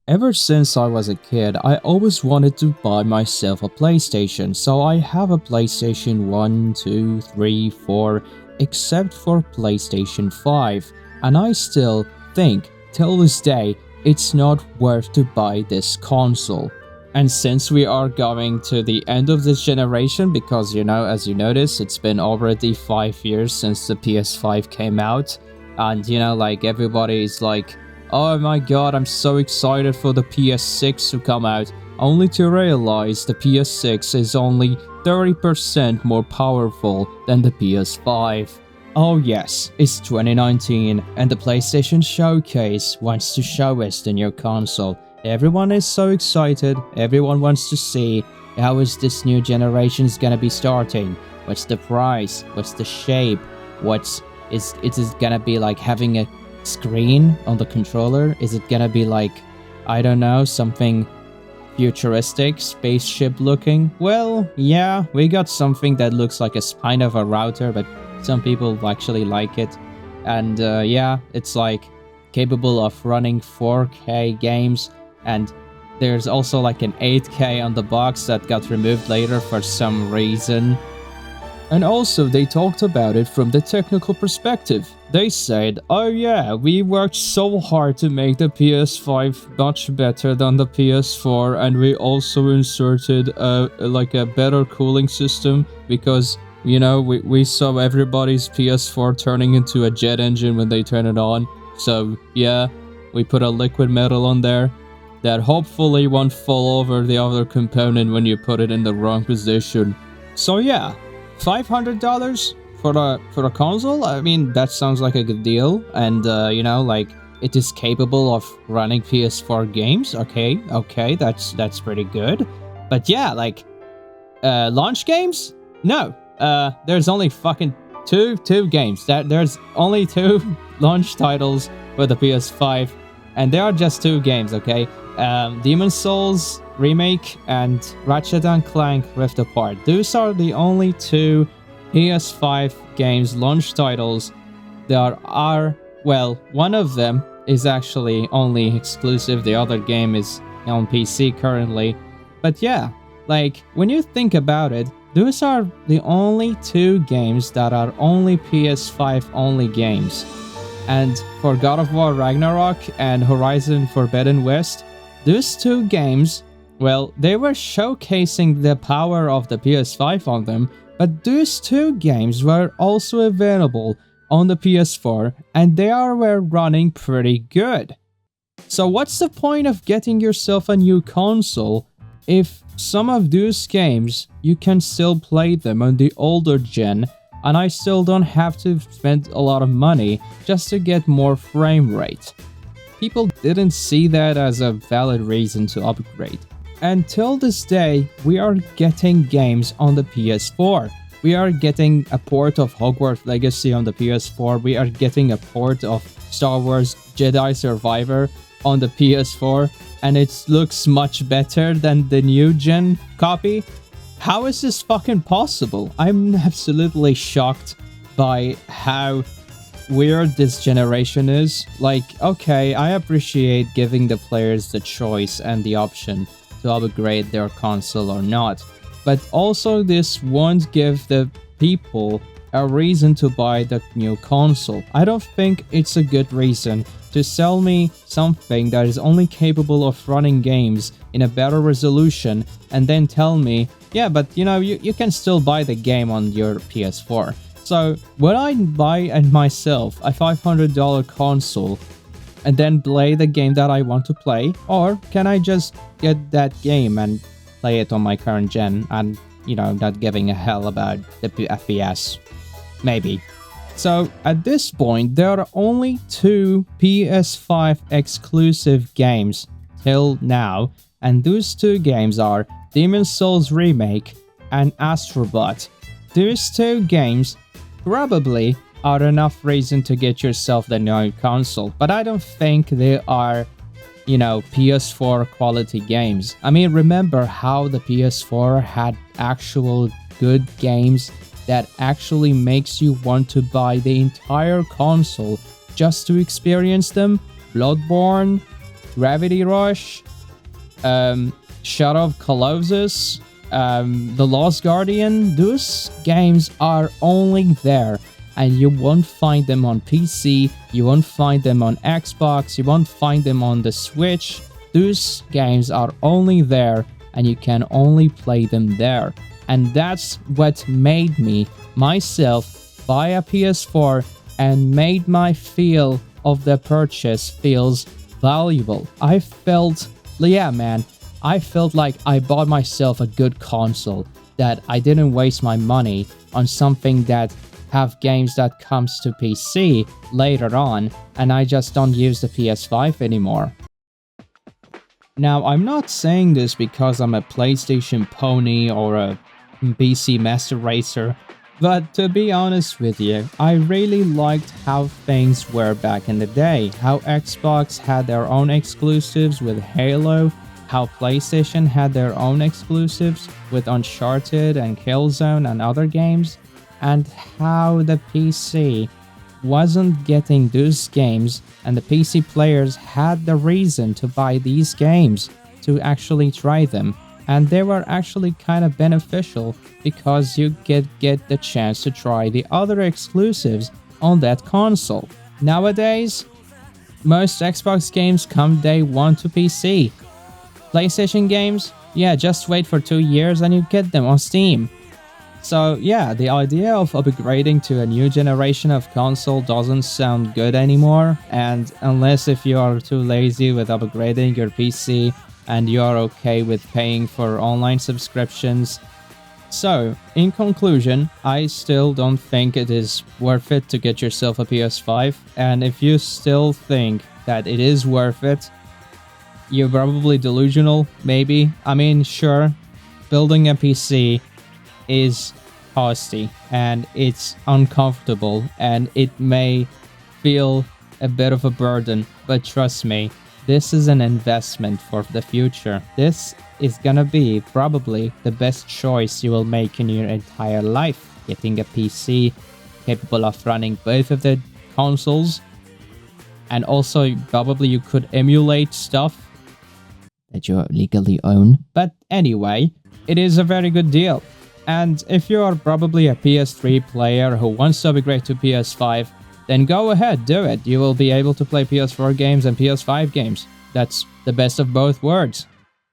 Ever since I was a kid, I always wanted to buy myself a PlayStation, so I have a PlayStation 1, 2, 3, 4, except for PlayStation 5, and I still think, till this day, it's not worth to buy this console. And since we are going to the end of this generation, because as you notice, it's been already 5 years since the PS5 came out, and everybody's like, oh my god, I'm so excited for the PS6 to come out, only to realize the PS6 is only 30% more powerful than the PS5. Oh yes, it's 2019 and the PlayStation Showcase wants to show us the new console. Everyone is so excited, everyone wants to see how is this new generation is gonna be starting, what's the price, what's the shape, is it gonna be like having a screen on the controller? Is it gonna be like, I don't know, something futuristic, spaceship looking? Well, yeah, we got something that looks like a kind of a router, but some people actually like it. And yeah, it's like capable of running 4K games, and there's also like an 8K on the box that got removed later for some reason. And also, they talked about it from the technical perspective. They said, oh yeah, we worked so hard to make the PS5 much better than the PS4, and we also inserted a better cooling system because, we saw everybody's PS4 turning into a jet engine when they turn it on. So yeah, we put a liquid metal on there that hopefully won't fall over the other component when you put it in the wrong position. So yeah, $500 for a console? I mean, that sounds like a good deal, and it is capable of running PS4 games. Okay, that's pretty good. But yeah, launch games? No, there's only fucking two games. There's only two launch titles for the PS5, and they are just two games. Okay, Demon's Souls Remake and Ratchet & Clank Rift Apart. Those are the only two PS5 games launch titles. There are, well, one of them is actually only exclusive, the other game is on PC currently. But yeah, when you think about it, those are the only two games that are only PS5 only games. And for God of War Ragnarok and Horizon Forbidden West, those two games, well, they were showcasing the power of the PS5 on them, but those two games were also available on the PS4, and they were running pretty good. So what's the point of getting yourself a new console if some of those games, you can still play them on the older gen, and I still don't have to spend a lot of money just to get more frame rate? People didn't see that as a valid reason to upgrade. Until this day, we are getting games on the PS4. We are getting a port of Hogwarts Legacy on the PS4. We are getting a port of Star Wars Jedi Survivor on the PS4, and it looks much better than the new gen copy. How is this fucking possible? I'm absolutely shocked by how weird this generation is. Okay, I appreciate giving the players the choice and the option to upgrade their console or not, but also this won't give the people a reason to buy the new console. I don't think it's a good reason to sell me something that is only capable of running games in a better resolution and then tell me, yeah, but you can still buy the game on your PS4. So, would I buy myself a $500 console and then play the game that I want to play? Or can I just get that game and play it on my current gen and, not giving a hell about the FPS? Maybe. So, at this point, there are only two PS5 exclusive games till now, and those two games are Demon's Souls Remake and Astrobot. Those two games probably are enough reason to get yourself the new console, but I don't think they are, PS4 quality games. I mean, remember how the PS4 had actual good games that actually makes you want to buy the entire console just to experience them? Bloodborne, Gravity Rush, Shadow of Colossus, The Lost Guardian. Those games are only there, and you won't find them on PC, you won't find them on Xbox, you won't find them on the Switch. Those games are only there, and you can only play them there. And that's what made me myself buy a PS4 and made my feel of the purchase feels valuable. I felt, yeah man, I felt like I bought myself a good console, that I didn't waste my money on something that have games that comes to PC later on, and I just don't use the PS5 anymore. Now, I'm not saying this because I'm a PlayStation pony or a PC master racer, but to be honest with you, I really liked how things were back in the day, how Xbox had their own exclusives with Halo, how PlayStation had their own exclusives with Uncharted and Killzone and other games, and how the PC wasn't getting those games, and the PC players had the reason to buy these games to actually try them, and they were actually kind of beneficial because you get the chance to try the other exclusives on that console. Nowadays, most Xbox games come day one to PC. PlayStation games, yeah, just wait for 2 years and you get them on Steam. So yeah, the idea of upgrading to a new generation of console doesn't sound good anymore, and unless if you are too lazy with upgrading your PC and you are okay with paying for online subscriptions. So, in conclusion, I still don't think it is worth it to get yourself a PS5, and if you still think that it is worth it, you're probably delusional, maybe. I mean, sure, building a PC is costly and it's uncomfortable and it may feel a bit of a burden, but trust me, this is an investment for the future. This is gonna be probably the best choice you will make in your entire life, getting a PC capable of running both of the consoles, and also probably you could emulate stuff that you legally own. But anyway, it is a very good deal. And if you are probably a PS3 player who wants to upgrade to PS5, then go ahead, do it. You will be able to play PS4 games and PS5 games. That's the best of both worlds.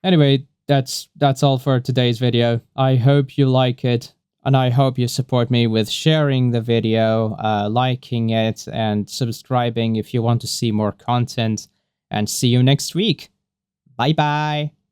Anyway, that's all for today's video. I hope you like it, and I hope you support me with sharing the video, liking it, and subscribing if you want to see more content. And see you next week. Bye bye.